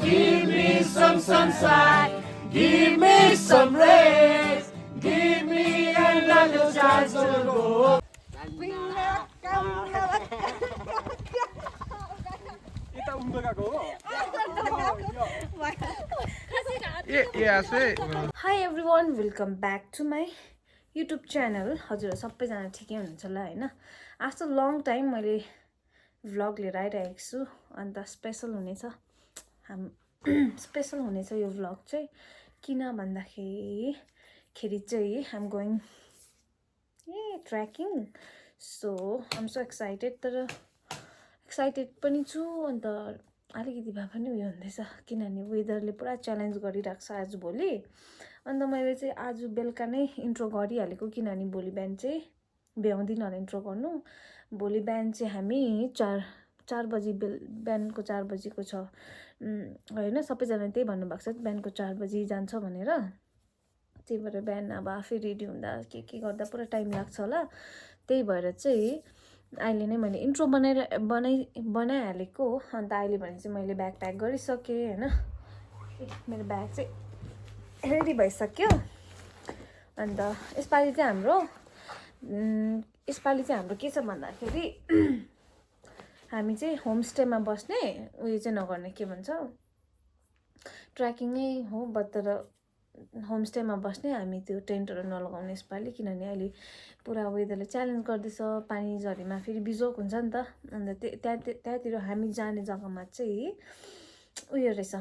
Give me some sunshine, give me some rays, give me another chance to go. Hi everyone, welcome back to my YouTube channel. हजुर सबैजना ठिकै हुनुहुन्छ होला हैन. After long time मैले vlog लिएर आइरहेको छु अन्त स्पेशल हुनेछ. स्पेशल हुनेछ यो vlog चाहिँ किन भन्दाखेरि चाहिँ I'm going trekking. So I'm so excited. तर excited पनि छु अन्त अलिकति भए पनि उयो हुँदैछ किनभने वेदरले पुरा च्यालेन्ज गरिरहेको छ आज भोलि. अन्त मैले चाहिँ आज बेलुका नै इन्ट्रो गरिहालेको किनभने भोलि बिहान चाहिँ भ्याउँदिनँ होला इन्ट्रो गर्नु. भोलि बिहान चाहिँ हामी 4 बजी बिहानको 4 बजीको छ हैन. सबैजना त्यही भन्नुभएको छ बिहानको 4 बजी जान्छ भनेर. त्यही भएर बिहान अब आफै रेडी हुँदा के गर्दा पुरा टाइम लाग्छ होला. त्यही भएर चाहिँ अहिले नै मैले इन्ट्रो बनाइहालेको. अन्त अहिले भने चाहिँ मैले ब्याग प्याक गरिसकेँ हैन. मेरो ब्याग चाहिँ रेडी भइसक्यो. अन्त यसपालि चाहिँ हाम्रो के छ भन्दाखेरि हामी चाहिँ होमस्टेमा बस्ने उयो चाहिँ नगर्ने के भन्छ ट्रेकिङै हो बट तर होमस्टेमा बस्ने. हामी त्यो टेन्टहरू नलगाउने यसपालि किनभने अहिले पुरा वेदरले च्यालेन्ज गर्दैछ. पानी झरीमा फेरि बिजोक हुन्छ नि त. अन्त त्यहाँतिर हामी जाने जग्गामा चाहिँ उयो रहेछ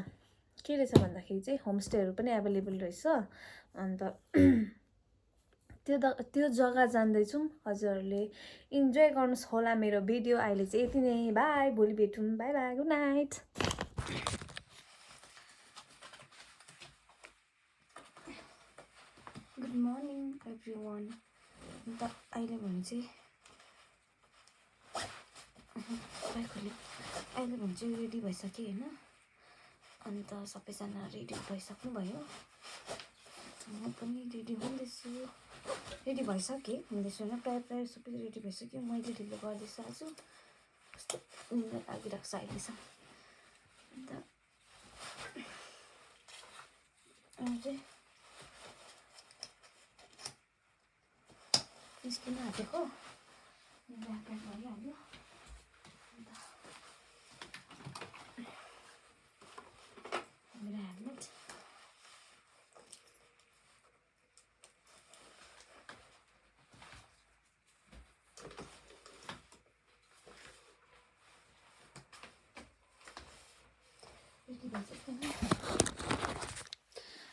के रहेछ भन्दाखेरि चाहिँ होमस्टेहरू पनि एभाइलेबल रहेछ. अन्त त्यो जग्गा जाँदैछौँ. हजुरहरूले इन्जोय गर्नुहोस् होला मेरो भिडियो. अहिले चाहिँ यति नै. बाई. भोलि भेटौँ. By by. Good night. Good morning everyone. अन्त अहिले भने चाहिँ रेडी भइसकेँ होइन. अन्त सबैजना रेडी भइसक्नु भयो. म पनि रेडी हुँदैछु. रेडी भइसकेँ हुँदैछु होइन. प्रायः सबै रेडी भइसक्यो. मैले ढिलो गर्दैछु आज. कस्तो निन्द्रा लागिरहेको छ अहिलेसम्म. अन्त चाहिँ निस्किन आँटेको. ब्याग प्याक गरिहाल्यो. अन्त मेरो हेलमेट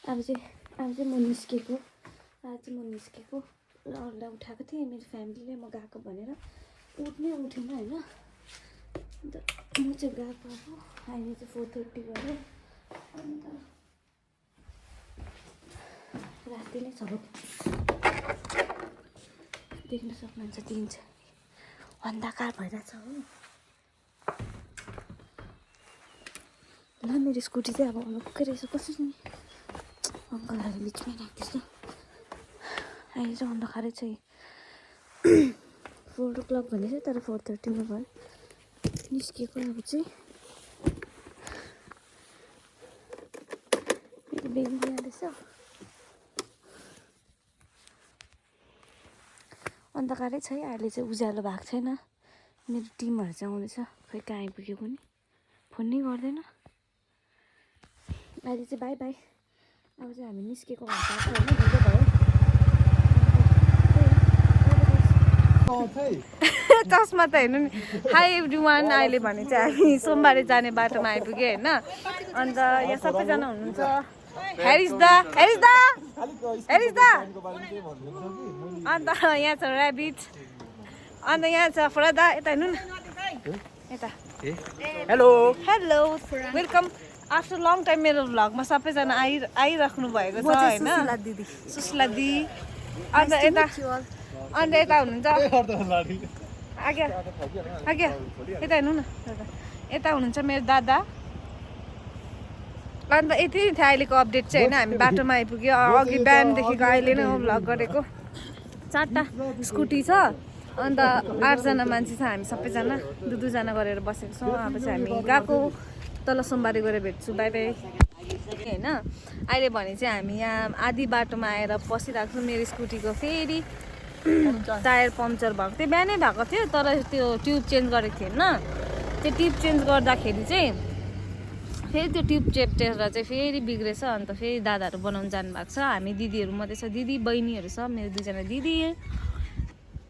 अब चाहिँ म निस्केको. लडा उठाएको थिएँ मेरो फ्यामिलीले म गएको भनेर. उठेन होइन. अन्त म चाहिँ गएको. अब अहिले चाहिँ 4:30 गऱ्यो. अन्त राति नै छ. देख्न सक्नुहुन्छ दिन चाहिँ अन्धकार भइरहेछ हो. ल मेरो स्कुटी चाहिँ अब अनुक्कै रहेछ. कसरी अङ्कलहरू बिचमै राख्दैछ. अहिले चाहिँ अन्धकारै छ. 4 o'clock भन्दैछ तर 4:30 मा भयो. निस्केको अब चाहिँ मेरो बेबी जाँदैछ. अन्धकारै छ. अहिले चाहिँ उज्यालो भएको छैन. मेरो टिमहरू चाहिँ आउँदैछ. खै कहाँ आइपुग्यो पनि फोन नै गर्दैन. अहिले चाहिँ बाई बाई. अब चाहिँ हामी निस्केको हुन्छ होइन. ढिलो भयो. चस्मा त हेर्नु नि. High everyone. अहिले भने चाहिँ हामी सोमबारे जाने बाटोमा आइपुग्यो होइन. अन्त यहाँ सबैजना हुनुहुन्छ. हेरिस दा. अन्त यहाँ छ ऱ्याबिट. अन्त यहाँ छ फ्रदा. यता हेर्नु न. यता hello welcome. After long time मेरो भ्लगमा सबैजना आइराख्नु भएको छ होइन. सुस्ला दी. अन्त यता हुनुहुन्छ आज्ञा यता हेर्नु न. यता हुनुहुन्छ मेरो दादा. अन्त यति नै थियो अहिलेको अपडेट चाहिँ होइन. हामी बाटोमा आइपुग्यो. अघि बिहानदेखिको अहिले नै भ्लग गरेको. 4टा स्कुटी छ. अन्त 8 जना मान्छे छ हामी सबैजना 2 जना गरेर बसेको छौँ अब चाहिँ हामी गएको तल सोमबारे गएर भेट्छु बाई बाई होइन अहिले भने चाहिँ हामी यहाँ आधी बाटोमा आएर पसिरहेको छौँ मेरो स्कुटीको फेरि टायर पम्चर भएको थियो बिहानै भएको थियो तर त्यो ट्युब चेन्ज गरेको थिएन त्यो ट्युब चेन्ज गर्दाखेरि चाहिँ फेरि त्यो ट्युब चेप्टेर चाहिँ फेरि बिग्रेछ अन्त फेरि दादाहरू बनाउनु जानुभएको छ हामी दिदीहरू मात्रै छ दिदी बहिनीहरू छ मेरो 2 जना दिदी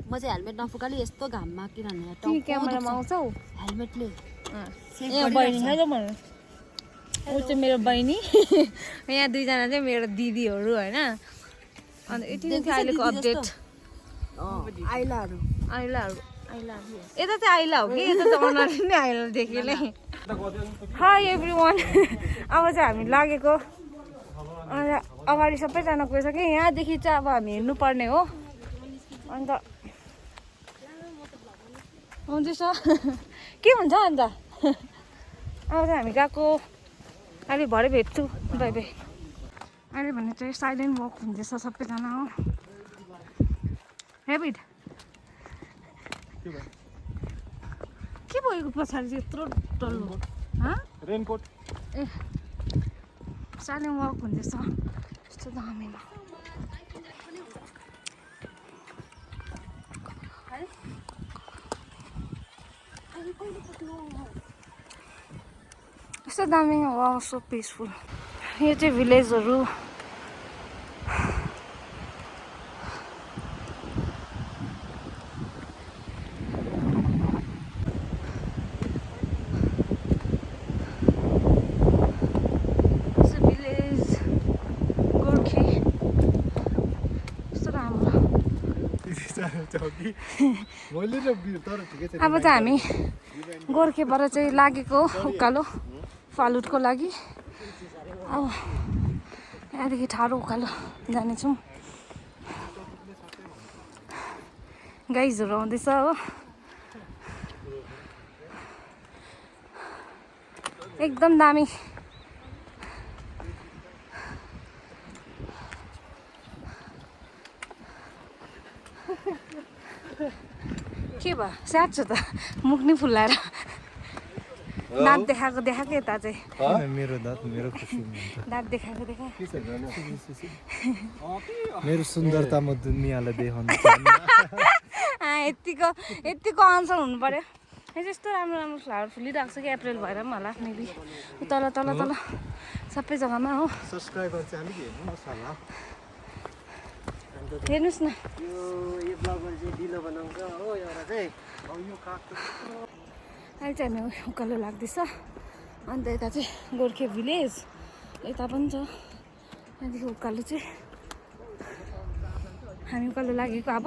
म चाहिँ हेलमेट नफुकाली यस्तो घाममा किनभने तिमी क्यामेरामा आउँछौ हेलमेटले ए बहिनी है त भन्नु ऊ चाहिँ मेरो बहिनी यहाँ 2 जना चाहिँ मेरो दिदीहरू होइन अन्त यति नै थियो अहिलेको अपडेट आइलाहरू यता चाहिँ आइला हो कि यता चाहिँ अनाली नै आइला देखेँ नै हाई एभ्रिवान अब चाहिँ हामी लागेको अगाडि सबैजना गइसक्यो यहाँदेखि चाहिँ अब हामी हिँड्नुपर्ने हो अन्त हुँदैछ के हुन्छ अन्त अब चाहिँ हामी गएको अहिले भरे भेट्छु बाई बाई अहिले भने चाहिँ साइलेन्ट वक हुँदैछ सबैजना हो हेबिट के भएको पछाडि चाहिँ यत्रो डल्लो रेनकोट ए साइलेन्ट वक हुँदैछ यस्तो दामीमा यस्तो दामी वा सो पिसफुल यो चाहिँ भिलेजहरू अब चाहिँ हामी गोर्खेबाट चाहिँ लागेको उकालो फालुटको लागि अब यहाँदेखि ठाडो उकालो जानेछौँ गाइजहरू आउँदैछ हो एकदम दामी के भयो स्याहार छ त मुख नि फुल्लाएर दाँत देखाएको यता चाहिँ मेरो दाँत मेरो खुसी दाँत देखाएको मेरो सुन्दरता म दुनियाँलाई देखाउनु यतिको आन्सर हुनु पर्यो यस्तो राम्रो राम्रो फ्लावर फुलिरहेको छ कि अप्रिल भएर पनि होला मेबी तल तल तल सबै जग्गामा हो सब्सक्राइबर चाहिँ अलिक हेर्नुहोस् होला हेर्नुहोस् न यो ब्लगर चाहिँ ढिलो बनाउँछ हो एउटा चाहिँ यो काठको अहिले चाहिँ हामी उकालो लाग्दैछ अन्त यता चाहिँ गोर्खे भिलेज यता पनि छ त्यहाँदेखि उकालो चाहिँ हामी उकालो लागेको अब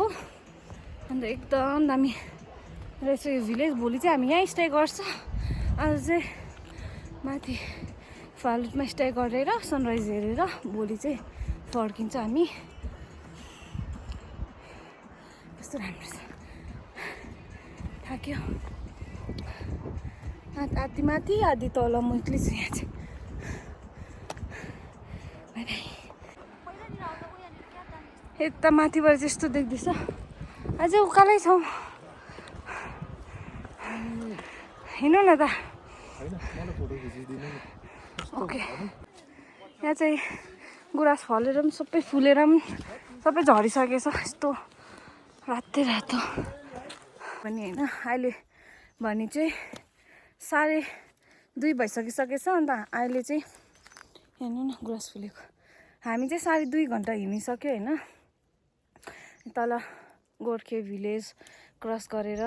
अन्त एकदम दामी रहेछ यो भिलेज भोलि चाहिँ हामी यहीँ स्टे गर्छ आज चाहिँ माथि फालुटमा स्टे गरेर सनराइज हेरेर भोलि चाहिँ फर्किन्छ हामी कस्तो राम्रो छ थाक्यो आधी माथि आधी तल म एक्लै छु यहाँ चाहिँ यता माथिबाट चाहिँ यस्तो देख्दैछ अझै उकालै छौँ हिँड्नु न त ओके यहाँ चाहिँ गुराँस फलेर पनि सबै फुलेर पनि सबै झरिसकेछ यस्तो रातै रातो पनि होइन अहिले भने चाहिँ 2:30 भइसकिसकेछ अन्त अहिले चाहिँ हेर्नु न गुराँस फुलेको हामी चाहिँ 2.5 घन्टा हिँडिसक्यो होइन तल गोर्खे भिलेज क्रस गरेर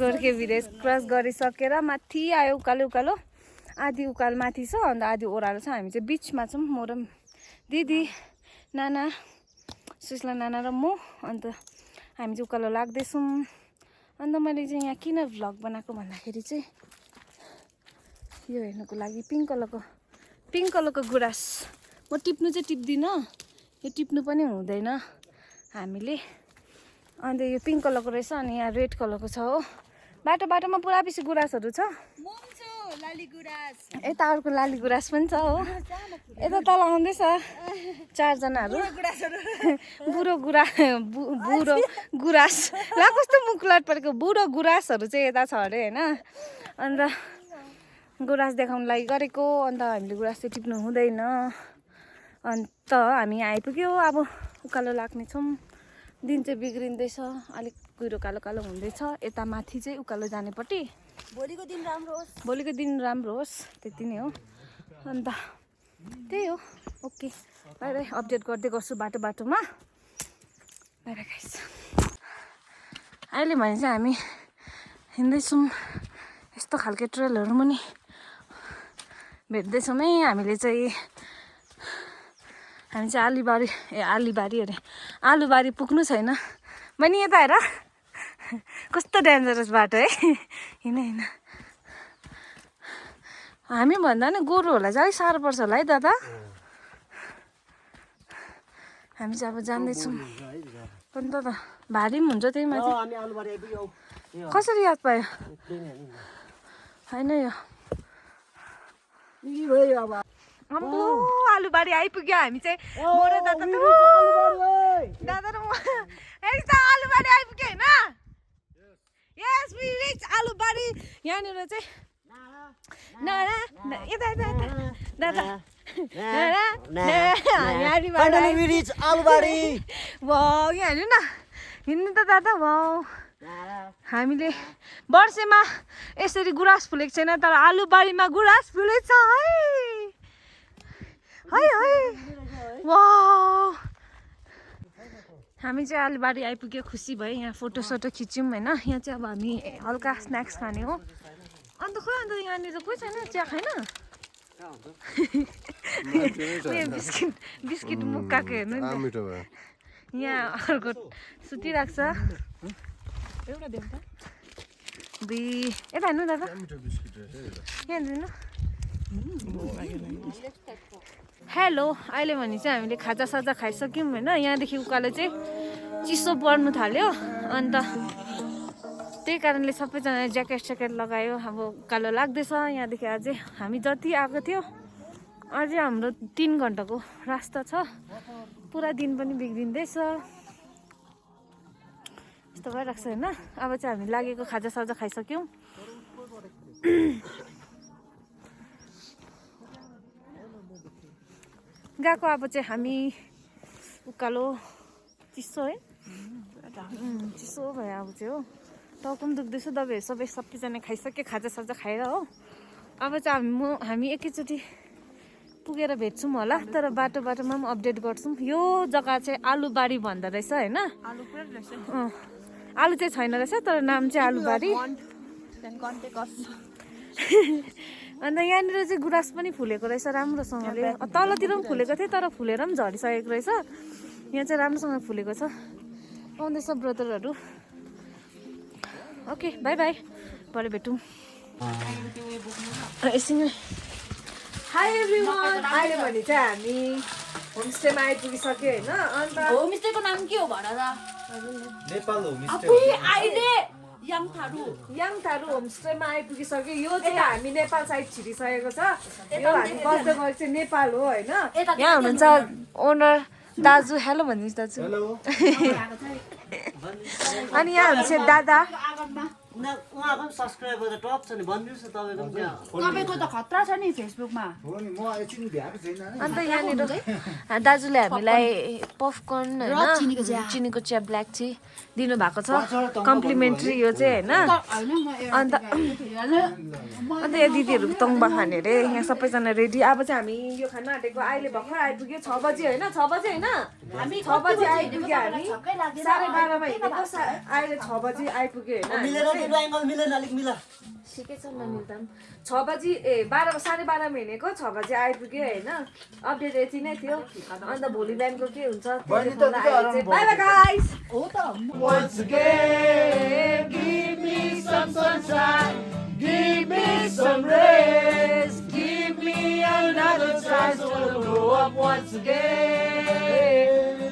गोर्खे भिलेज क्रस गरिसकेर माथि आयो उकालो आधी उकालो माथि छ अन्त आधी ओह्रालो छ हामी चाहिँ बिचमा छौँ म र दिदी नाना सुस्ला नाना र म अन्त हामी चाहिँ उकालो लाग्दैछौँ अन्त मैले चाहिँ यहाँ किन भ्लग बनाएको भन्दाखेरि चाहिँ यो हेर्नुको लागि पिङ्क कलरको गुराँस म टिप्नु चाहिँ टिप्दिनँ यो टिप्नु पनि हुँदैन हामीले अन्त यो पिङ्क कलरको रहेछ अनि यहाँ रेड कलरको छ हो बाटोमा पुरा बेसी गुराँसहरू छ यता अर्को लाली गुराँस पनि छ हो यता तल आउँदैछ 4 जनाहरू बुढो गुराँस ल कस्तो मुख लट परेको बुढो गुराँसहरू चाहिँ यता छ अरे होइन अन्त गुराँस देखाउनु लागि गरेको अन्त हामीले गुराँस चाहिँ टिप्नु हुँदैन अन्त हामी आइपुग्यो अब उकालो लाग्नेछौँ दिन चाहिँ बिग्रिँदैछ अलिक कुहिरो कालो कालो हुँदैछ यता माथि चाहिँ उकालो जानेपट्टि भोलिको दिन राम्रो होस् त्यति नै हो अन्त त्यही हो ओके बाई बाई अपडेट गर्दै गर्छु बाटोमा बाई बाई गाइस अहिले भने चाहिँ हामी हिँड्दैछौँ यस्तो खालको ट्रेलहरू पनि भेट्दैछौँ है हामी चाहिँ आलीबारी अरे आलुबारी पुग्नु छैन बहिनी यता हेर कस्तो डेन्जरस बाटो है हिँड हामी भन्दा नि गोरुहरूलाई चाहिँ अलिक साह्रो पर्छ होला है दादा हामी चाहिँ अब जान्दैछौँ पनि त भारी पनि हुन्छ त्यही माथि कसरी याद पायो होइन यो अम्बो आलुबारी आइपुग्यो हामी चाहिँ दादा र म आलुबारी आइपुग्यो होइन यस वी रिच आलुबारी यहाँनिर चाहिँ नारा यता दादा वाउ यहाँ हेर्नु न हिँड्नु त दादा वाउ हामीले वर्षेमा यसरी गुराँस फुलेको छैन तर आलुबारीमा गुराँस फुलेछ है वाउ हामी चाहिँ आलुबारी आइपुग्यो खुसी भयो यहाँ फोटोसोटो खिच्यौँ होइन यहाँ चाहिँ अब हामी हल्का स्न्याक्स खाने हो अन्त खोइ अन्त यहाँनिर कोही छैन चिया खाएन बिस्किट मुक्काको हेर्नु नि यहाँ अर्को सुतिरहेको छ एउटा देऊ त यता हेर्नु दादा यहाँ हेर्नु हेलो अहिले भने चाहिँ हामीले खाजासाजा खाइसक्यौँ होइन यहाँदेखि उकालो चाहिँ चिसो पर्नु थाल्यो अन्त त्यही कारणले सबैजना ज्याकेट लगायो अब उकालो लाग्दैछ यहाँदेखि अझै हामी जति आएको थियो अझै हाम्रो 3 घन्टाको रास्ता छ पुरा दिन पनि बिग्रिँदैछ यस्तो भइरहेको छ होइन अब चाहिँ हामी लागेको खाजासाजा खाइसक्यौँ गएको अब चाहिँ हामी उकालो चिसो है चिसो भयो अब चाहिँ हो टाउको पनि दुख्दैछ दबाईहरू सबैजना खाइसक्यो खाजासाजा खाएर हो अब चाहिँ हामी एकैचोटि पुगेर भेट्छौँ होला तर बाटोमा पनि अपडेट गर्छौँ यो जग्गा चाहिँ आलुबारी भन्दो रहेछ होइन आलु चाहिँ छैन रहेछ तर नाम चाहिँ आलुबारी अन्त यहाँनिर चाहिँ गुराँस पनि फुलेको रहेछ राम्रोसँगले तलतिर पनि फुलेको थियो तर फुलेर पनि झरिसकेको रहेछ यहाँ चाहिँ राम्रोसँग फुलेको छ आउँदैछ ब्रदरहरू ओके बाई बाई भरे भेटौँ एकछिन हाई एभ्रिवान अहिले भने चाहिँ हामी होमस्टेमा आइपुगिसक्यो होइन अन्त होमस्टेको नाम के हो भन त नेपाल होमस्टे याङथारू होमस्टेमा आइपुगिसक्यो यो चाहिँ हामी नेपाल साइड छिरिसकेको छ यो हामी बस्दै गएको चाहिँ नेपाल हो होइन यहाँ हुनुहुन्छ ओनर दाजु हेलो भनिदिनुहोस् दाजु अनि यहाँ हुनुहुन्छ दादा उहाँको पनि सब्सक्राइबर त टप छ नि भनिदिनुहोस् न तपाईँको त खतरा छ नि फेसबुकमा अन्त यहाँनिर दाजुले हामीलाई पपकर्न होइन चिनीको चिया ब्ल्याक टी दिनुभएको छ कम्प्लिमेन्ट्री यो चाहिँ होइन अन्त यहाँ दिदीहरू तङ्बा खाने अरे यहाँ सबैजना रेडी अब चाहिँ हामी यो खान आँटेको अहिले भर्खर आइपुग्यो 6 बजी होइन 6 बजी होइन हामी 6 बजी आइपुग्यो हामी 12:30मा हिँडेको अहिले 6 बजी आइपुग्यो होइन ठिकै छ नमिल्दा 6 बजी 12:30मा हिँडेको 6 बजी आइपुग्यो होइन अपडेट यति नै थियो अन्त भोलि बिहानको के हुन्छ by by guys Once again, give me some sunshine, give me some rays, give me another chance to grow up once again.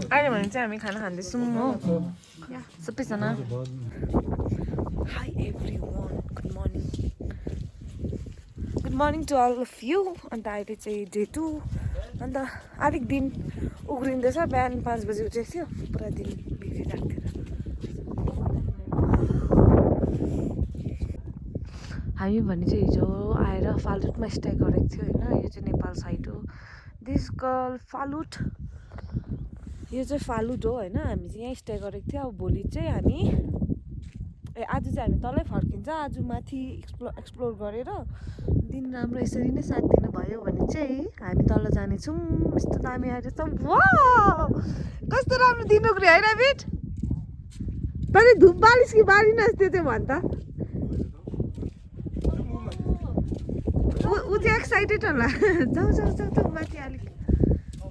अहिले भने चाहिँ हामी खाना खाँदैछौँ हो सबैजना Hi everyone, good morning. Good morning to all of you. अन्त अहिले चाहिँ डे 2 अन्त अलिक दिन उग्रिँदैछ. बिहान 5 बजी उठेको थियो, पुरा दिन बिग्रिरहेको थियो. हामी भने चाहिँ हिजो आएर फालुटमा स्टे गरेको थियो होइन. यो चाहिँ नेपाल साइड हो. This call Phalut. यो चाहिँ फालुट हो होइन. हामी चाहिँ यहीँ स्टे गरेको थियो. अब भोलि चाहिँ हामी आज चाहिँ हामी तलै फर्किन्छ. आज माथि एक्सप्लोर गरेर दिन राम्रो यसरी नै साथ दिनुभयो भने चाहिँ हामी तल जानेछौँ. यस्तो दामी आएर छ. वाउ कस्तो राम्रो दिन उग्रियो होइन बिट. तैँले धुप बालिस कि बालिनस् त्यो चाहिँ भन् त. ऊ चाहिँ एक्साइटेड होला. जाउँ जाउँ जाउँ जाउँ माथि अलिक.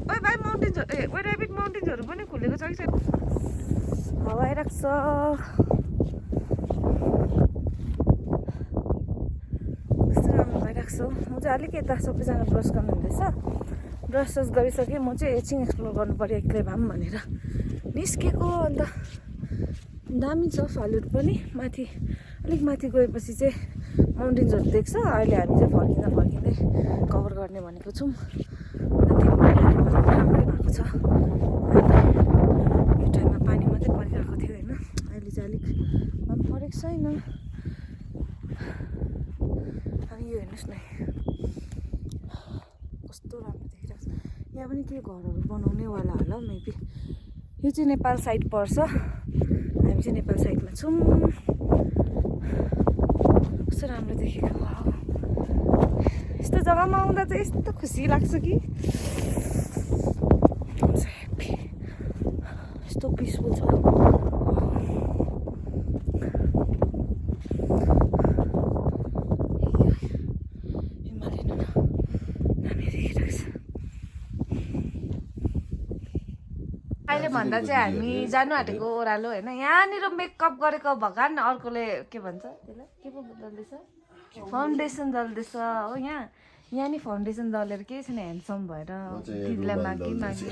ओइ भाइ माउन्टेन्सहरू ओइ ऱ्याबिट माउन्टेन्सहरू पनि खुलेको छ कि छैन. हावा आइरहेको छ. कस्तो राम्रो भइरहेको छ. म चाहिँ अलिक यता सबैजना ब्रस गर्नु हुँदैछ. ब्रस गरिसकेँ. म चाहिँ एकछिन एक्सप्लोर गर्नु पऱ्यो एक्लै भए पनि भनेर निस्केको. अन्त दामी छ फालुट पनि. माथि अलिक माथि गएपछि चाहिँ माउन्टेन्सहरू देख्छ. अहिले हामी चाहिँ फर्किँदै कभर गर्ने भनेको छौँ. राम्रै भएको छ. यो टाइममा पानी मात्रै परिरहेको थियो होइन. अहिले चाहिँ अलिक मन परेको छैन. अनि यो हेर्नुहोस् न कस्तो राम्रो देखिरहेको छ. यहाँ पनि के घरहरू बनाउनेवाला होला मेबी. यो चाहिँ नेपाल साइड पर्छ. हामी चाहिँ नेपाल साइडमा छौँ. कस्तो राम्रो देखेको. यस्तो जग्गामा आउँदा चाहिँ यस्तो खुसी लाग्छ कि. यस्तो पिसफुल छ. हिमालयन दामी देखिरहेको छ. अहिले भन्दा चाहिँ हामी जानु आँटेको ओह्रालो होइन. यहाँनिर मेकअप गरेको भगवान् अर्कोले के भन्छ त्यसलाई के पो दल्दैछ. फाउन्डेसन दल्दैछ हो. यहाँ नि फाउन्डेसन दलेर केही छैन. ह्यान्डसम भएर दिदीलाई मागी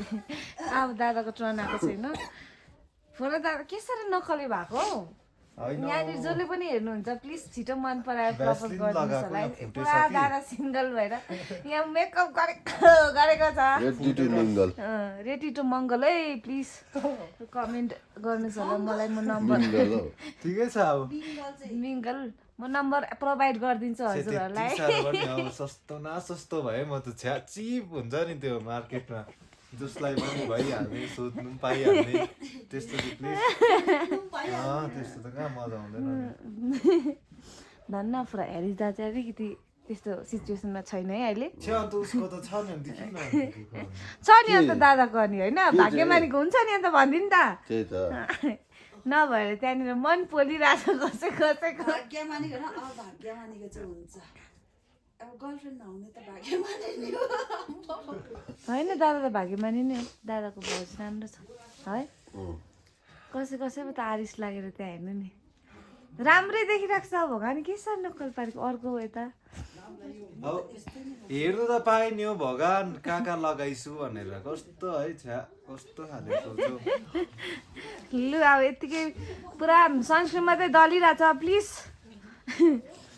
अब दादाको टर्न आएको छैन. फोटो दादा के साह्रो नक्कली भएको हौ. यहाँनिर जसले पनि हेर्नुहुन्छ प्लिज छिटो मन पराएर प्रपोज गरिदिनुहोस् होला. पुरा दादा सिङ्गल भएर यहाँ मेकअप गरेको छ. रेडी टु मङ्गल है. प्लिज कमेन्ट गर्नुहोस् होला मलाई. म नम्बर ठिकै छ. अब मिङ्गल म नम्बर प्रोभाइड गरिदिन्छु हजुरहरूलाई. सस्तो न सस्तो भए म त छ्या चिप हुन्छ नि त्यो मार्केटमा. जसलाई पनि भइहाल्ने सोध्नु पनि पाइहाल्ने त्यस्तो त प्लिज. त्यस्तो त कहाँ मजा आउँदैन. धन्न पुरा हेरिस दा चाहिँ अलिकति त्यस्तो सिचुएसनमा छैन है अहिले. उसको त छ नि अन्त किन छ नि अन्त दादाको अनि होइन. भाग्यमानीको हुन्छ नि अन्त भनिदिनु त. नभएर त्यहाँनिर मन पोलिरहेको कसैको. भाग्यमानीको न अभाग्यमानीको चाहिँ हुन्छ. अब गर्लफ्रेन्ड नहुने त भाग्यमानी नै हो. होइन दादा त भाग्यमानी नै हो. दादाको भोज राम्रो छ है. कसैको त आरिस लागेर त्यहाँ हेर्नु नि. राम्रै देखिरहेको छ. भगवान् के साह्रो नक्कल पारेको. अर्को यता हेर्नु त पाएँ नि हो. भगवान् कहाँ लगाइछु भनेर कस्तो है छ्या कस्तो खाले सोच्यो. लु अब यत्तिकै पुरा सनस्क्रिन मात्रै दलिरहेछ. प्लिज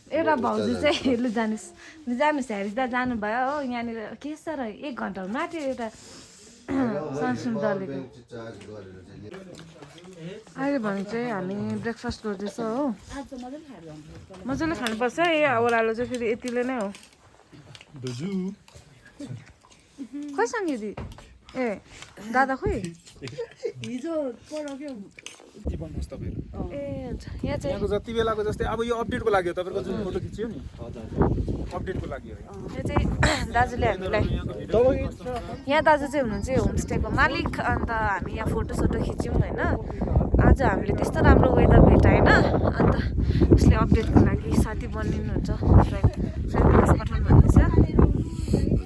एउटा भाउजू चाहिँ लु जानुहोस् हेरिस दा जानुभयो हो. यहाँनिर के साह्रो 1 घन्टाहरू माथि एउटा सनस्क्रिन दलेको. अहिले भने चाहिँ हामी ब्रेकफास्ट गर्दैछ हो. मजाले खानुपर्छ है. ओह्रालो चाहिँ फेरि यतिले नै हो. खैसँग दिदी ए दादा खोइ हिजो पढ्यो के भन्नुहोस् तपाईँहरू. ए हुन्छ. यहाँ चाहिँ यहाँको जति बेलाको जस्तै अब यो अपडेटको लागि हो. तपाईँको जुन फोटो खिच्यो नि अपडेटको लागि हो. यो चाहिँ दाजुले हामीलाई यहाँ दाजु चाहिँ हुनुहुन्छ होमस्टेको मालिक. अन्त हामी यहाँ फोटोसोटो खिच्यौँ होइन. आज हामीले त्यस्तो राम्रो वेदर भेटाएन. अन्त उसले अपडेटको लागि साथी बनिनुहुन्छ. फ्रेन्ड पठाउनु भएको छ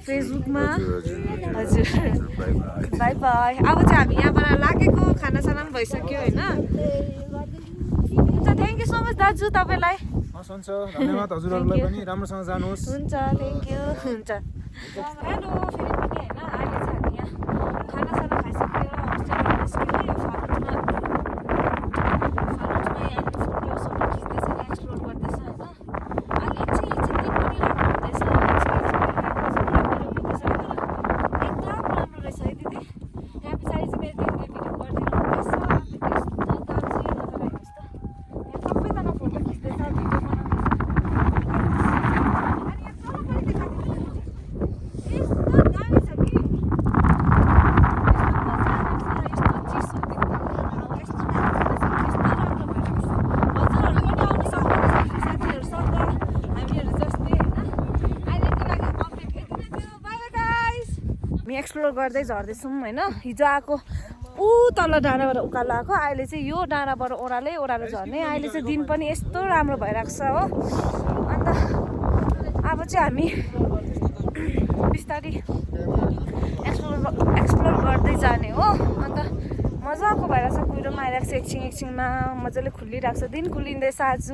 फेसबुकमा. हजुर बाई बाई. अब चाहिँ हामी यहाँबाट लागेको. खानासाना पनि भइसक्यो होइन. हुन्छ थ्याङ्क यू सो मच दाजु तपाईँलाई. हुन्छ धन्यवाद हजुरहरूलाई पनि. राम्रोसँग जानुहोस्. हुन्छ थ्याङ्क यू. हुन्छ हेलो फेरि पनि होइन. अहिले चाहिँ हामी यहाँ खानासाना खाइसकेर होमस्टेबाट निस्क्यौँ. यो फालुटमा यहाँनिर फोटोसोटो खिच्दैछ नि एक्सप्लोर गर्दै झर्दैछौँ होइन हिजो आएको ऊ तल डाँडाबाट उकालो आएको अहिले चाहिँ यो डाँडाबाट ओह्रालै ओह्रालो झर्ने अहिले चाहिँ दिन पनि यस्तो राम्रो भइरहेको छ हो अन्त अब चाहिँ हामी बिस्तारै एक्सप्लोर गर्दै जाने हो अन्त मजाको भइरहेको छ कुहिरोमा आइरहेको छ एकछिनमा मजाले खुलिरहेको छ दिन खुलिँदैछ आज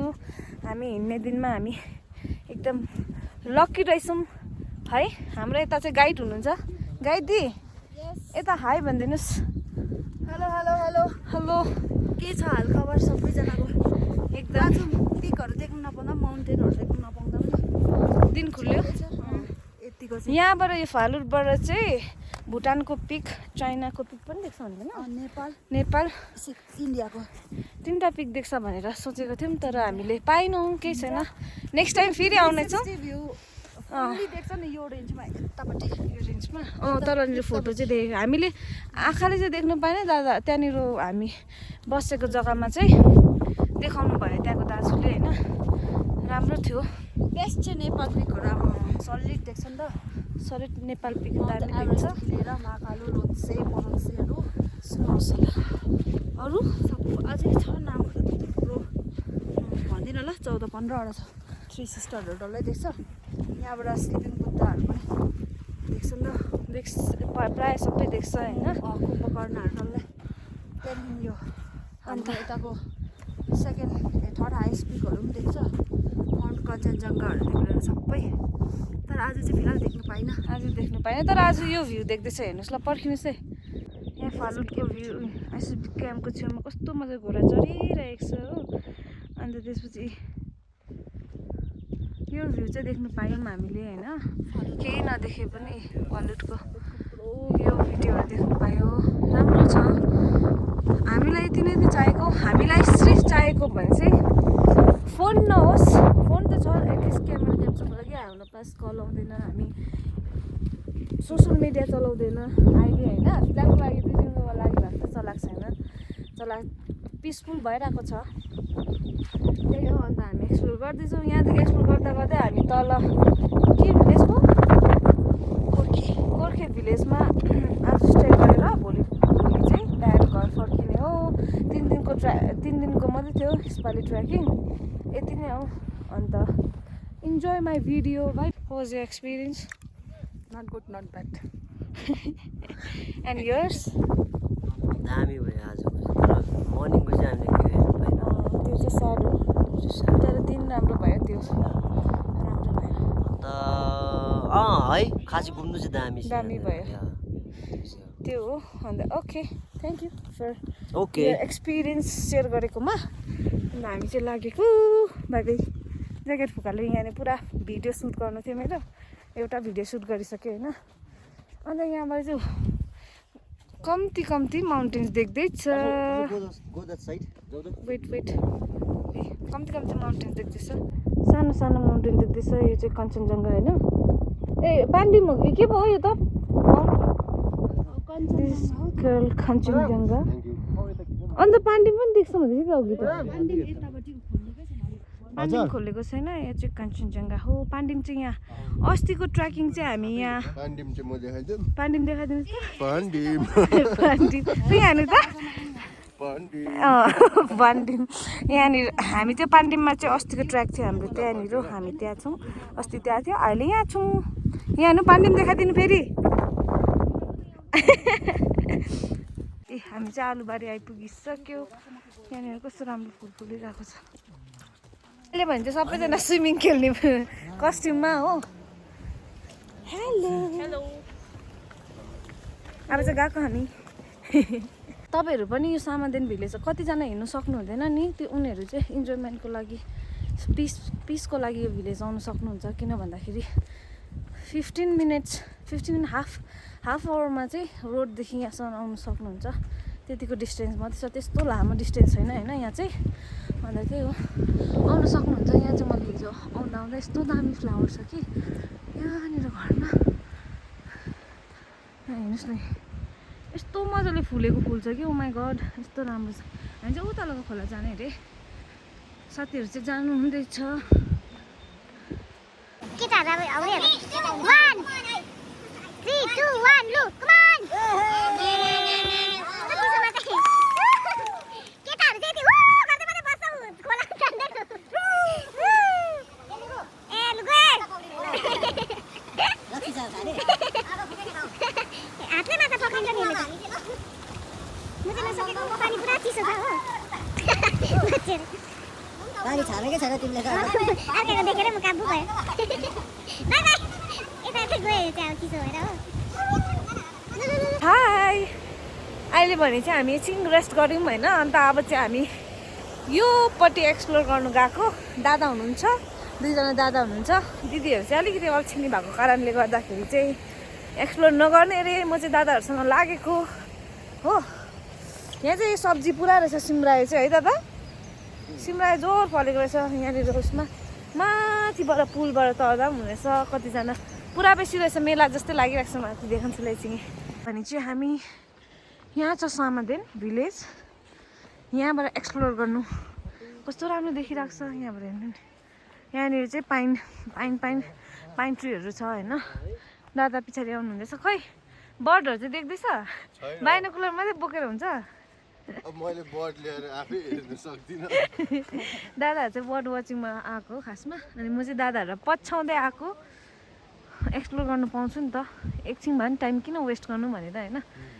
हामी हिँड्ने दिनमा हामी एकदम लक्की रहेछौँ है हाम्रो यता चाहिँ गाइड हुनुहुन्छ गाइड दि यता हाई भनिदिनुहोस् हेलो हेलो हेलो हेलो के छ हालखबर सबैजनाको एकदम पिकहरू देख्न नपाउँदा माउन्टेनहरू देख्न नपाउँदा पनि दिन खुल्यो यतिको चाहिँ यहाँबाट यो फालुटबाट चाहिँ भुटानको पिक चाइनाको पिक पनि देख्छ भन्दैन नेपाल इन्डियाको 3टा पिक देख्छ भनेर सोचेको थियौँ तर हामीले पाएनौँ केही छैन नेक्स्ट टाइम फेरि आउनेछौँ देख्छ नि यो रेन्जमा यतापट्टि यो रेन्जमा तलनिर फोटो चाहिँ देखेको हामीले आँखाले चाहिँ देख्नु पाएन दादा त्यहाँनिर हामी बसेको जग्गामा चाहिँ देखाउनु भयो त्यहाँको दाजुले होइन राम्रो थियो बेस्ट चाहिँ नेपाल पिकहरू अब सलिड देख्छ नि त सलिड नेपाल पिक दामी एभरेस्ट देख्छ लिएर महाकालो लोत्से पराङ्सेहरू अरू सबै अझै छ नामहरू त थुप्रो भन्दिनँ ल 14-15वटा छ 3 सिस्टरहरू डल्लै देख्छ यहाँबाट स्लिपिङ बुद्धहरू पनि देख्छ नि त प्रायः सबै देख्छ होइन कुम्भकर्णहरू डल्लै त्यहाँदेखि यो अन्त यताको थर्ड हाइस्ट पिकहरू पनि देख्छ माउन्ट कञ्चनजङ्घाहरू देख्दैन सबै तर आज चाहिँ फिलहाल देख्नु पाइनँ आज देख्नु पाएन तर आज यो भ्यू देख्दैछ हेर्नुहोस् ल पर्खिनुहोस् है यहाँ फालुटको भ्यू आइसिबी क्याम्पको छेउमा कस्तो मजाको घोडा चढिरहेको छ हो अन्त त्यसपछि यो भ्यू चाहिँ देख्नु पायौँ हामीले होइन केही नदेखे पनि फालुटको यो भिडियोहरू देख्नु पायो राम्रो छ हामीलाई यति नै त चाहिएको हामीलाई सिर्फ चाहिएको भने चाहिँ फोन नहोस् फोन त छ एटलिस्ट क्यामेरा क्याप्चरको लागि हाम्रो पास कल आउँदैन हामी सोसियल मिडिया चलाउँदैन अहिले होइन फिलहालको लागि 2 दिनको लागि भए त चलाएको छैन पिसफुल भइरहेको छ त्यही हो अन्त हामी एक्सप्लोर गर्दैछौँ यहाँदेखि एक्सप्लोर गर्दा गर्दै हामी तल के भिलेज हो गोर्खे भिलेजमा आज स्टे गरेर भोलि चाहिँ बिहान घर फर्किने हो 3 दिनको मात्रै थियो यसपालि ट्रेकिङ यति नै हो अन्त इन्जोय माई भिडियो भाइ was your experience not good not bad and yours दामी भयो आजको तर मर्निङको चाहिँ हामीले के हेर्नु पाएन त्यो चाहिँ स्याड हो तर दिन राम्रो भयो त्यो राम्रो भयो अन्त है खासै घुम्नु चाहिँ दामी भयो त्यो हो अन्त okay thank you for okay experience share गरेकोमा अन्त हामी चाहिँ लागेको बाई बाई ज्याकेट फुकाले यहाँनिर पुरा भिडियो सुट गर्नु थियो मेरो एउटा भिडियो सुट गरिसक्यो होइन अन्त यहाँबाट चाहिँ कम्ती माउन्टेन्स देख्दैछ वेट कम्ती माउन्टेन्स देख्दैछ सानो माउन्टेन देख्दैछ यो चाहिँ कञ्चनजङ्घा होइन ए पाण्डिम हो के भयो यो त कञ्चनजङ्घा अन्त पाण्डिम पनि देख्छ भन्दै थियो अघि त पाण्डिम खोलेको छैन यो चाहिँ कञ्चनजङ्घा हो पाण्डिम चाहिँ यहाँ अस्तिको ट्रेकिङ चाहिँ हामी यहाँ पाण्डिम देखाइदिनुहोस् त पाण्डिम हाल्नु त पाण्डिम यहाँनिर हामी त्यो पाण्डिममा चाहिँ अस्तिको ट्र्याक थियो हाम्रो त्यहाँनिर हामी त्यहाँ छौँ अस्ति त्यहाँ थियो अहिले यहाँ छौँ यहाँ हेर्नु पाण्डिम देखाइदिनु फेरि ए हामी चाहिँ आलुबारी आइपुगिसक्यो यहाँनिर कस्तो राम्रो फुल फुलिरहेको छ अहिले भने चाहिँ सबैजना स्विमिङ खेल्ने कस्ट्युममा हो हेलो अब चाहिँ गएको हामी तपाईँहरू पनि यो सामादेन भिलेज कतिजना हिँड्नु सक्नु हुँदैन नि त्यो उनीहरू चाहिँ इन्जोयमेन्टको लागि पिसको लागि यो भिलेज आउनु सक्नुहुन्छ किन भन्दाखेरि 15 मिनट हाफ आवरमा चाहिँ रोडदेखि यहाँसम्म आउनु सक्नुहुन्छ त्यतिको डिस्टेन्स मात्रै छ त्यस्तो लामो डिस्टेन्स छैन होइन यहाँ चाहिँ अन्त त्यही हो आउनु सक्नुहुन्छ यहाँ चाहिँ मैले हिजो आउँदा यस्तो दामी फ्लावर छ कि यहाँनिर घरमा हेर्नुहोस् न यस्तो मजाले फुलेको फुल छ कि ओ माई गड यस्तो राम्रो छ हामी चाहिँ उताको खोला जाने अरे साथीहरू चाहिँ जानु हुँदैछ Kita ada awal. 1, 3, 2, 1, look, come on. पानी छानेकै छैन तिमीले त अर्काको देखेर म काबु भयो यता गयो चाहिँ चिसो भएर हो हाई अहिले भने चाहिँ हामी एकछिन रेस्ट गऱ्यौँ होइन अन्त अब चाहिँ हामी योपट्टि एक्सप्लोर गर्नु गएको दादा हुनुहुन्छ दुईजना दादा हुनुहुन्छ दिदीहरू चाहिँ अलिकति अल्छिनी भएको कारणले गर्दाखेरि चाहिँ एक्सप्लोर नगर्ने अरे म चाहिँ दादाहरूसँग लागेको हो यहाँ चाहिँ सब्जी पुरा रहेछ सिमरायो चाहिँ है दादा सिमरायो जोर फलेको रहेछ यहाँनिर उसमा माथिबाट पुलबाट तर्दा पनि हुनेछ कतिजना पुरा बेसी रहेछ मेला जस्तै लागिरहेको छ माथि देखाउँछु लैचिङे भने चाहिँ हामी यहाँ छ सामादेन भिलेज यहाँबाट एक्सप्लोर गर्नु कस्तो राम्रो देखिरहेको छ यहाँबाट हेर्नु नि यहाँनिर चाहिँ पाइन ट्रीहरू छ होइन दादा पछाडि आउनुहुँदैछ खै बर्डहरू चाहिँ देख्दैछ बाइनोकुलर मात्रै बोकेर हुन्छ अब मैले बर्ड ल्याएर आफै हेर्न सक्दिनँ दादाहरू चाहिँ बर्ड वाचिङमा आएको खासमा अनि म चाहिँ दादाहरूलाई पछ्याउँदै आएको एक्सप्लोर गर्नु पाउँछु नि त एकछिन भए पनि टाइम किन वेस्ट गर्नु भनेर होइन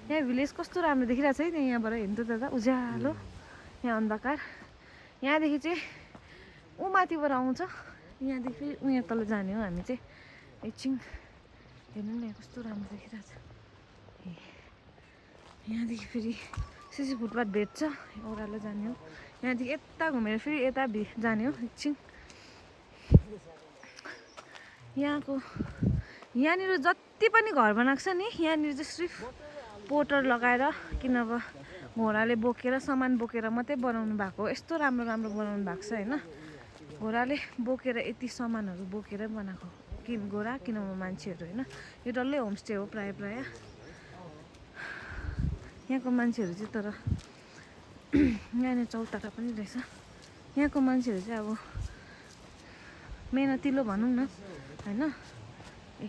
यहाँ भिलेज कस्तो राम्रो देखिरहेको छ है त्यहाँ यहाँबाट हेर्नु त दादा उज्यालो यहाँ अन्धकार यहाँदेखि चाहिँ ऊ माथिबाट आउँछ यहाँदेखि उहाँ तल जाने हो हामी चाहिँ एकछिन हेर्नु न कस्तो राम्रो देखिरहेको छ यहाँदेखि फेरि सिसी फुटपाथ भेट्छ ओह्रालो जाने हो यहाँदेखि यता घुमेर फेरि यता जाने हो एकछिन यहाँनिर जति पनि घर बनाएको छ नि यहाँनिर चाहिँ सिर्फ पोटर लगाएर कि नभए घोडाले बोकेर सामान बोकेर मात्रै बनाउनु भएको हो यस्तो राम्रो राम्रो बनाउनु भएको छ होइन घोडाले बोकेर यति सामानहरू बोकेर बनाएको घोडा कि नभए मान्छेहरू होइन यो डल्लै होमस्टे हो प्रायः यहाँको मान्छेहरू चाहिँ तर यहाँनिर चौतारा पनि रहेछ यहाँको मान्छेहरू चाहिँ अब मेहनतिलो भनौँ न होइन ए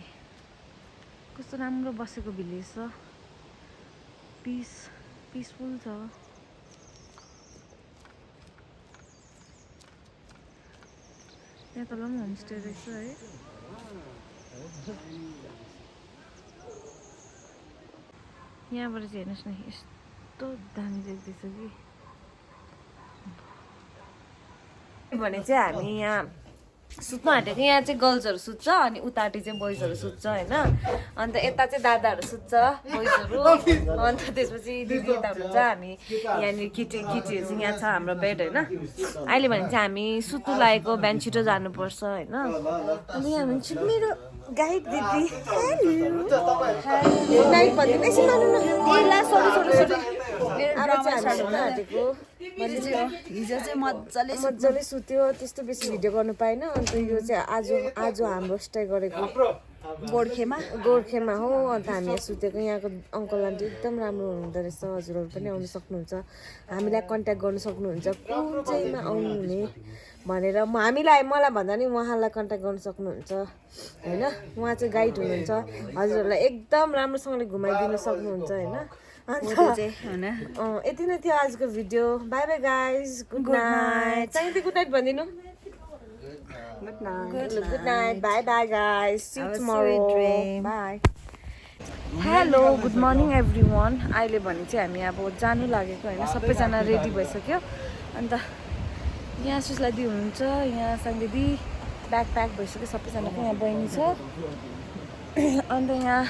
कस्तो राम्रो बसेको भिलेज छ पिसफुल छ यहाँ तल पनि होमस्टे रहेछ है यहाँबाट चाहिँ हेर्नुहोस् न यस्तो दामी देख्दैछ कि भने चाहिँ हामी यहाँ सुत्नु आँटेको यहाँ चाहिँ गर्ल्सहरू सुत्छ अनि उतापट्टि चाहिँ बोइजहरू सुत्छ होइन अन्त यता चाहिँ दादाहरू सुत्छ बोइजहरू अन्त त्यसपछि दिदी यता हुनुहुन्छ हामी यहाँनिर केटीहरू चाहिँ यहाँ छ हाम्रो बेड होइन अहिले भने चाहिँ हामी सुत्नु लागेको बिहान छिटो जानुपर्छ होइन अनि यहाँ हुन्छ मेरो गाइड दिदी नाइट भनिदिनु एकछिन मान्नु न हिजो चाहिँ मजाले सुत्यो त्यस्तो बेसी भिडियो गर्नु पाएन अन्त यो चाहिँ आज हाम्रो स्टे गरेको गोर्खेमा हो अन्त हामी सुतेको यहाँको अङ्कल आन्टी एकदम राम्रो हुनुहुँदो रहेछ हजुरहरू पनि आउनु सक्नुहुन्छ हामीलाई कन्ट्याक्ट गर्नु सक्नुहुन्छ कुन चाहिँमा आउनुहुने भनेर मलाई भन्दा नि उहाँलाई कन्ट्याक्ट गर्नु सक्नुहुन्छ होइन उहाँ चाहिँ गाइड हुनुहुन्छ हजुरहरूलाई एकदम राम्रोसँगले घुमाइदिनु सक्नुहुन्छ होइन यति नै थियो आजको video bye bye guys good night चाहिँदै गुड नाइट भनिदिनु good night bye bye guys see you tomorrow bye hello good morning everyone अहिले भने चाहिँ हामी अब जानु लागेको होइन सबैजना रेडी भइसक्यो अन्त यहाँ सुस्ला दी हुनुहुन्छ यहाँ साङ्गेदी ब्याग प्याक भइसक्यो सबैजनाको यहाँ बहिनी छ अन्त यहाँ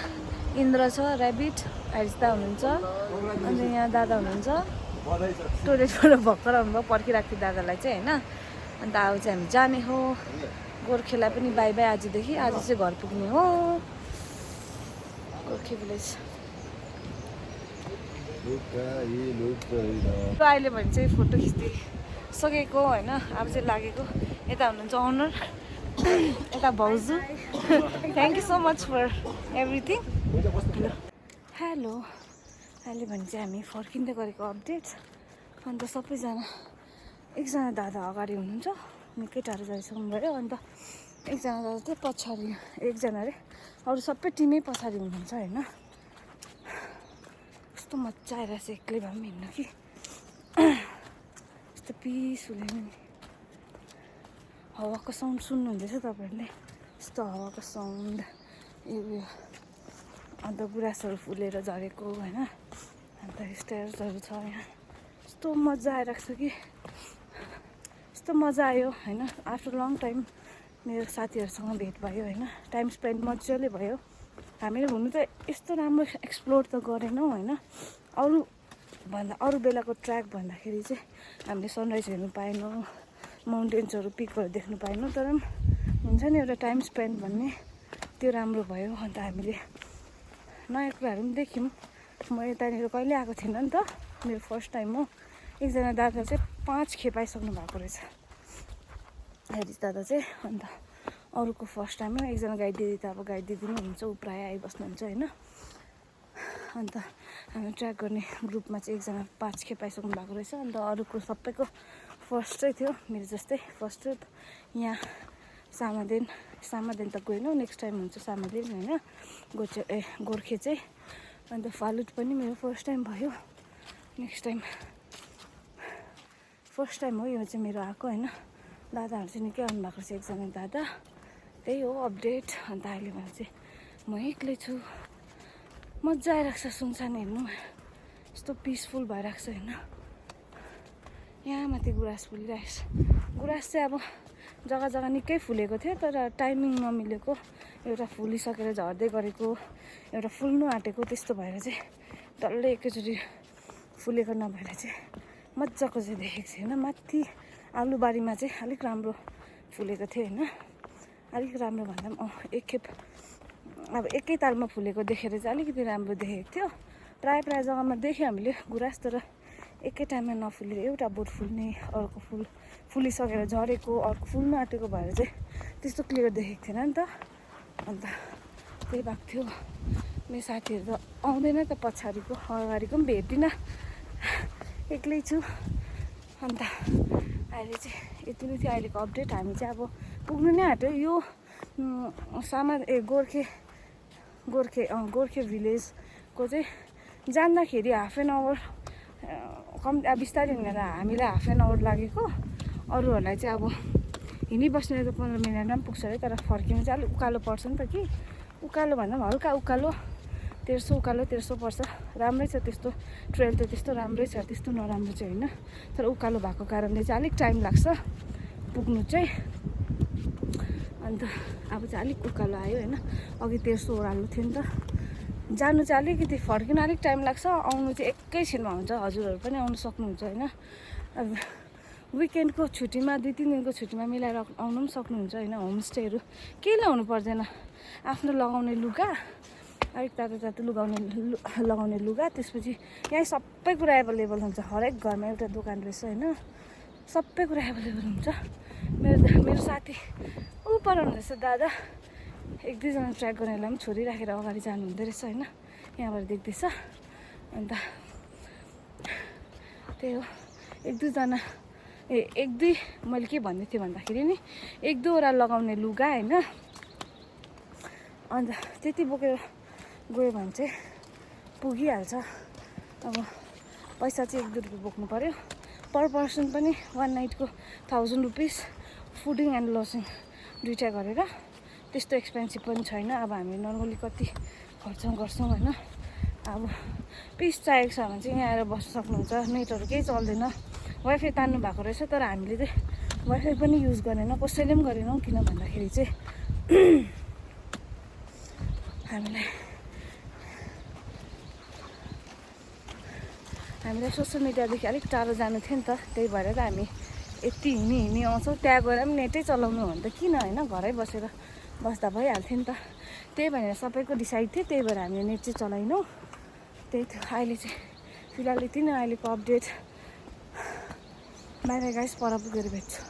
इन्द्र छ ऱ्याबिट आइरिस्ता हुनुहुन्छ अन्त यहाँ दादा हुनुहुन्छ टोइलेटबाट भर्खर आउनुभयो पर्खिरहेको थियो दादालाई चाहिँ होइन अन्त अब चाहिँ हामी जाने हो गोर्खेलाई पनि बाई बाई आजदेखि आज चाहिँ घर पुग्ने हो गोर्खे भिलेज अहिले भने चाहिँ फोटो खिच्दै सकेको होइन अब चाहिँ लागेको यता हुनुहुन्छ अनर यता भाउजू thank you so much for everything hello अहिले भने चाहिँ हामी फर्किँदै गरेको अपडेट अन्त सबैजना एकजना दादा अगाडि हुनुहुन्छ निकै टाढो जाइसक्नु भयो अन्त एकजना दादा चाहिँ पछाडि एकजना अरे अरू सबै टिमै पछाडि हुनुहुन्छ होइन कस्तो मजा आइरहेछ एक्लै भए पनि हिँड्नु कि यस्तो पिसफुल नि हावाको साउन्ड सुन्नुहुँदैछ तपाईँहरूले यस्तो हावाको साउन्ड यो अन्त गुराँसहरू फुलेर झरेको होइन अन्त स्टेयर्सहरू छ यहाँ यस्तो मजा आइरहेको छ कि यस्तो मजा आयो होइन आफ्टर लङ टाइम मेरो साथीहरूसँग भेट भयो होइन टाइम स्पेन्ड मजाले भयो हामीले हुनु त यस्तो राम्रो एक्सप्लोर त गरेनौँ होइन अरू बेलाको ट्र्याक भन्दाखेरि चाहिँ हामीले सनराइज हेर्नु पाएनौँ माउन्टेन्सहरू पिकहरू देख्नु पाएनौँ तर पनि हुन्छ नि एउटा टाइम स्पेन्ड भन्ने त्यो राम्रो भयो अन्त हामीले नयाँ कुराहरू पनि देख्यौँ म यतानिर कहिले आएको थिइनँ नि त मेरो फर्स्ट टाइम हो एकजना दादा चाहिँ 5 खेप आइसक्नु भएको रहेछ हेरिस दादा चाहिँ अन्त अरूको फर्स्ट टाइम हो एकजना गाइड दिदी त अब गाइड दिदी नै हुनुहुन्छ ऊ प्रायः आइबस्नुहुन्छ होइन अन्त हामी ट्र्याक गर्ने ग्रुपमा चाहिँ एकजना 5 खेप आइसक्नु भएको रहेछ अन्त अरूको सबैको फर्स्टै थियो मेरो जस्तै फर्स्ट ट्रिप यहाँ सामादेन त गएनौँ नेक्स्ट टाइम हुन्छ सामादेन होइन गोर्खे चाहिँ अन्त फालुट पनि मेरो फर्स्ट टाइम भयो नेक्स्ट टाइम फर्स्ट टाइम हो यो चाहिँ मेरो आएको होइन दादाहरू चाहिँ निकै आउनुभएको छ एकजना दादा त्यही हो अपडेट अन्त अहिले भने चाहिँ म एक्लै छु मजा आइरहेको छ सुनसान हेर्नु यस्तो पिसफुल भइरहेको छ होइन यहाँ माथि गुराँस फुलिरहेको छ गुराँस चाहिँ अब जग्गा जग्गा निकै फुलेको थियो तर टाइमिङ नमिलेको एउटा फुलिसकेर झर्दै गरेको एउटा फुल्नु आँटेको त्यस्तो भएर चाहिँ डल्लै एकैचोटि फुलेको नभएर चाहिँ मजाको चाहिँ देखेको थिएँ होइन माथि आलुबारीमा चाहिँ अलिक राम्रो फुलेको थियो होइन अलिक राम्रो भन्दा पनि एकखेप अब एकै तालमा फुलेको देखेर चाहिँ अलिकति राम्रो देखेको थियो प्रायः जग्गामा देख्यो हामीले गुराँस तर एकै टाइममा नफुलेर एउटा बोट फुल्ने अर्को फुलिसकेर झरेको अर्को फुल्नु आँटेको भएर चाहिँ त्यस्तो क्लियर देखेको थिएन नि त अन्त त्यही भएको थियो मेरो साथीहरू त आउँदैन त पछाडिको अगाडिको पनि भेटिनँ एक्लै छु अन्त अहिले चाहिँ यति नै थियो अहिलेको अपडेट हामी चाहिँ अब पुग्नु नै आँट्यो यो गोर्खे भिलेजको चाहिँ जाँदाखेरि हाफ एन आवर अब बिस्तारै हिँडेर हामीलाई हाफ एन आवर लागेको अरूहरूलाई चाहिँ अब हिँडिबस्ने त 15 मिनटमा पनि पुग्छ अरे तर फर्किनु चाहिँ अलिक उकालो पर्छ नि त कि उकालो भन्दा पनि हल्का उकालो 1300 पर्छ राम्रै छ त्यस्तो ट्रेल त त्यस्तो राम्रै छ त्यस्तो नराम्रो चाहिँ होइन तर उकालो भएको कारणले चाहिँ अलिक टाइम लाग्छ पुग्नु चाहिँ अन्त अब चाहिँ अलिक उकालो आयो होइन अघि 1300 ओह्रालो थियो नि त जानु चाहिँ अलिकति फर्किन अलिक टाइम लाग्छ आउनु चाहिँ एकैछिनमा हुन्छ हजुरहरू पनि आउनु सक्नुहुन्छ होइन अब विकेन्डको छुट्टीमा 2-3 दिनको छुट्टीमा मिलाएर आउनु पनि सक्नुहुन्छ होइन होमस्टेहरू केही ल्याउनु पर्दैन आफ्नो लगाउने लुगा अलिक तातो लगाउने लुगा त्यसपछि यहाँ सबै कुरा एभाइलेबल हुन्छ हरेक घरमा एउटा दोकान रहेछ होइन सबै कुरा एभाइलेबल हुन्छ मेरो साथी ऊ पर हुँदैछ दादा 1-2 जना ट्र्याक गर्नेलाई पनि छोरी राखेर अगाडि जानु हुँदो रहेछ होइन यहाँबाट देख्दैछ अन्त त्यही हो 1-2 जना मैले के भन्दै थिएँ भन्दाखेरि नि 1-2 वटा लगाउने लुगा होइन अन्त त्यति बोकेर गयो भने चाहिँ पुगिहाल्छ अब पैसा चाहिँ 1-2 रुपियाँ बोक्नु पऱ्यो पर पर्सन पनि 1 नाइटको 1000 रुपिस फुडिङ एन्ड लजिङ दुइटा गरेर त्यस्तो एक्सपेन्सिभ पनि छैन अब हामी नर्मली कति खर्च गर्छौँ होइन अब पिस चाहिएको छ भने चाहिँ यहाँ आएर बस्न सक्नुहुन्छ नेटहरू केही चल्दैन वाइफाई तान्नु भएको रहेछ तर हामीले चाहिँ वाइफाई पनि युज गरेनौँ कसैले पनि गरेनौँ किन भन्दाखेरि चाहिँ हामीलाई सोसियल मिडियादेखि अलिक टाढो जानु थियो नि त त्यही भएर त हामी यति हिँडी आउँछौँ त्यहाँ गएर पनि नेटै चलाउनु हो भने त किन होइन घरै बसेर बस्दा भइहाल्थ्यो नि त त्यही भनेर सबैको डिसाइड थियो त्यही भएर हामीले नेट चाहिँ चलाइनौँ त्यही थियो अहिले चाहिँ फिलहाल यति नै अहिलेको अपडेट बाई बाई गाइस पर पुगेर भेट्छु